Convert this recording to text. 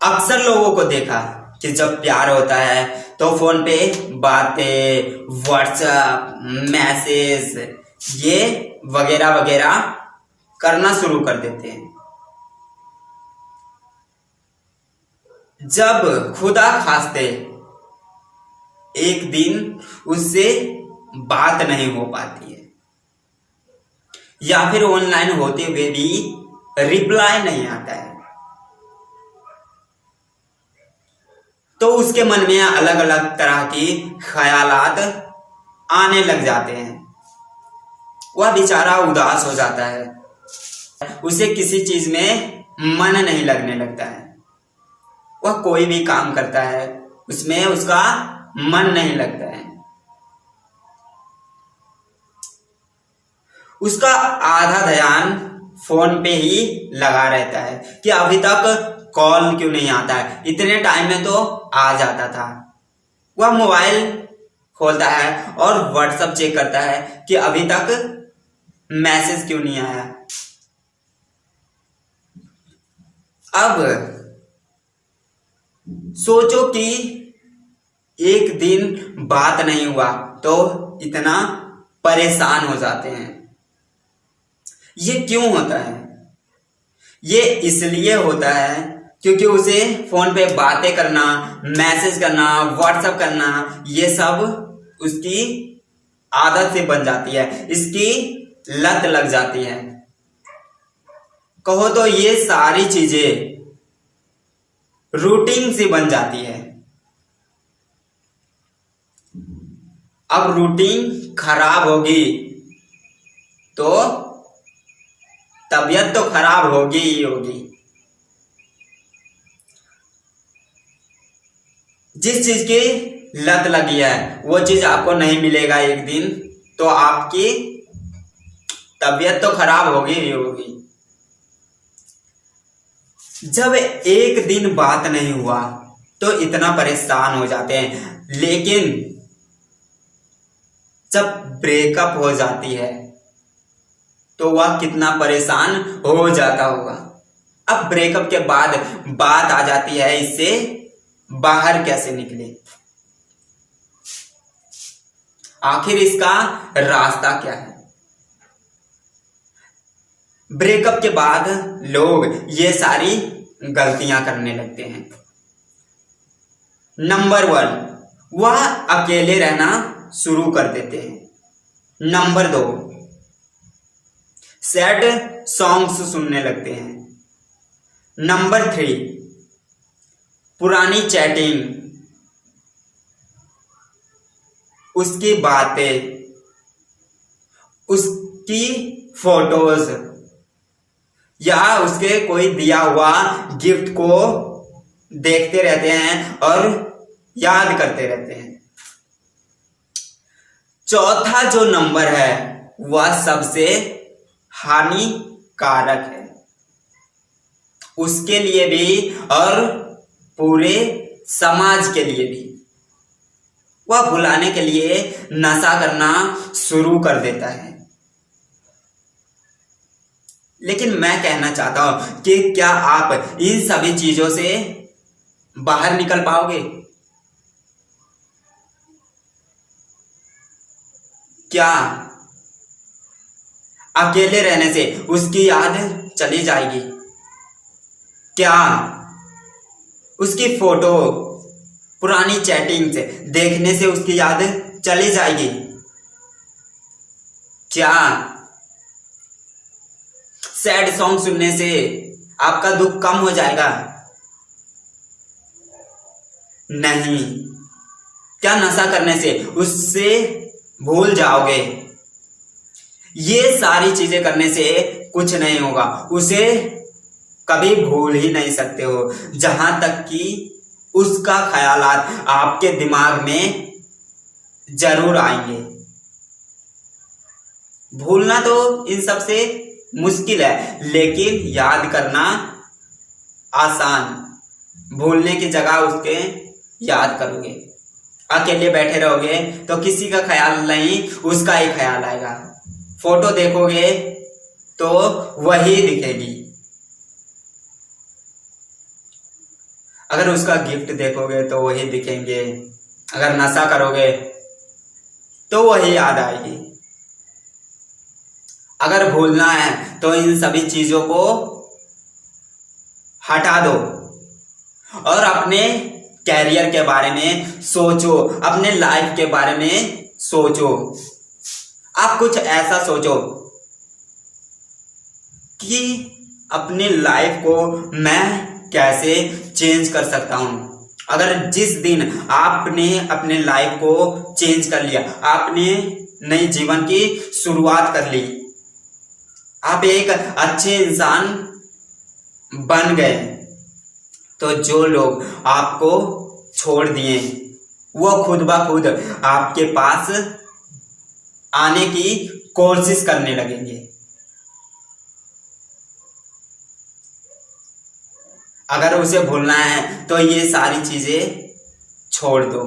अक्सर लोगों को देखा कि जब प्यार होता है तो फोन पे बातें, व्हाट्सएप, मैसेज, ये वगैरह वगैरह करना शुरू कर देते हैं। जब खुदा खास्ते एक दिन उससे बात नहीं हो पाती है या फिर ऑनलाइन होते हुए भी रिप्लाई नहीं आता है, तो उसके मन में अलग अलग तरह की ख्यालात आने लग जाते हैं। वह बेचारा उदास हो जाता है, उसे किसी चीज में मन नहीं लगने लगता है। वह कोई भी काम करता है उसमें उसका मन नहीं लगता है। उसका आधा ध्यान फोन पे ही लगा रहता है कि अभी तक कॉल क्यों नहीं आता है, इतने टाइम में तो आ जाता था। वह मोबाइल खोलता है और व्हाट्सएप चेक करता है कि अभी तक मैसेज क्यों नहीं आया। अब सोचो कि एक दिन बात नहीं हुआ तो इतना परेशान हो जाते हैं। ये क्यों होता है? ये इसलिए होता है क्योंकि उसे फोन पे बातें करना, मैसेज करना, व्हाट्सएप करना, ये सब उसकी आदत से बन जाती है, इसकी लत लग जाती है। कहो तो ये सारी चीजें रूटीन से बन जाती है। अब रूटीन खराब होगी तो तबीयत तो खराब होगी ही होगी। जिस चीज की लत लगी है वो चीज आपको नहीं मिलेगा एक दिन, तो आपकी तबीयत तो खराब होगी ही होगी। जब एक दिन बात नहीं हुआ तो इतना परेशान हो जाते हैं, लेकिन जब ब्रेकअप हो जाती है तो वह कितना परेशान हो जाता होगा। अब ब्रेकअप के बाद बात आ जाती है, इससे बाहर कैसे निकले, आखिर इसका रास्ता क्या है? ब्रेकअप के बाद लोग ये सारी गलतियां करने लगते हैं। नंबर 1, वह अकेले रहना शुरू कर देते हैं। नंबर 2, सैड सॉन्ग्स सुनने लगते हैं। नंबर 3, पुरानी चैटिंग, उसकी बातें, उसकी फोटोज या उसके कोई दिया हुआ गिफ्ट को देखते रहते हैं और याद करते रहते हैं। चौथा जो नंबर है वह सबसे हानिकारक है, उसके लिए भी और पूरे समाज के लिए भी। वह भुलाने के लिए नशा करना शुरू कर देता है। लेकिन मैं कहना चाहता हूं कि क्या आप इन सभी चीजों से बाहर निकल पाओगे? क्या अकेले रहने से उसकी याद चली जाएगी? क्या उसकी फोटो, पुरानी चैटिंग से देखने से उसकी याद चली जाएगी? क्या सैड सॉन्ग सुनने से आपका दुख कम हो जाएगा? नहीं। क्या नशा करने से उससे भूल जाओगे? ये सारी चीजें करने से कुछ नहीं होगा, उसे कभी भूल ही नहीं सकते हो जहां तक कि उसका ख्यालात आपके दिमाग में जरूर आएंगे। भूलना तो इन सबसे मुश्किल है, लेकिन याद करना आसान। भूलने की जगह उसके याद करोगे। अकेले बैठे रहोगे तो किसी का ख्याल नहीं, उसका ही ख्याल आएगा। फोटो देखोगे तो वही दिखेगी। अगर उसका गिफ्ट देखोगे तो वही दिखेंगे, अगर नशा करोगे तो वही याद आएगी। अगर भूलना है तो इन सभी चीजों को हटा दो और अपने कैरियर के बारे में सोचो, अपने लाइफ के बारे में सोचो। आप कुछ ऐसा सोचो कि अपनी लाइफ को मैं कैसे चेंज कर सकता हूं। अगर जिस दिन आपने अपने लाइफ को चेंज कर लिया, आपने नई जीवन की शुरुआत कर ली, आप एक अच्छे इंसान बन गए, तो जो लोग आपको छोड़ दिए वो खुद ब खुद आपके पास आने की कोशिश करने लगेंगे। अगर उसे भूलना है तो ये सारी चीजें छोड़ दो।